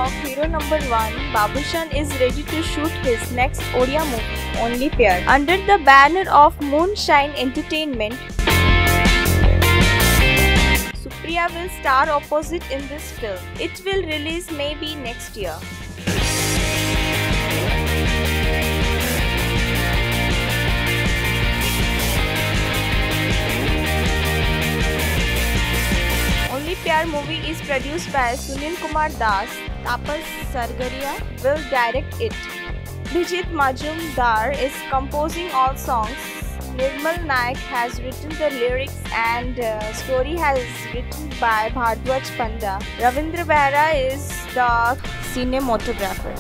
of hero number 1, Babushan is ready to shoot his next Odia movie, Only Pair. Under the banner of Moonshine Entertainment, Supriya will star opposite in this film. It will release maybe next year. Only Pyar movie is produced by Sunil Kumar Das. Tapas Sargaria will direct it. Bijit Majumdar is composing all songs. Nirmal Naik has written the lyrics and story has written by Bhardwaj Panda. Ravindra Behra is the cinematographer.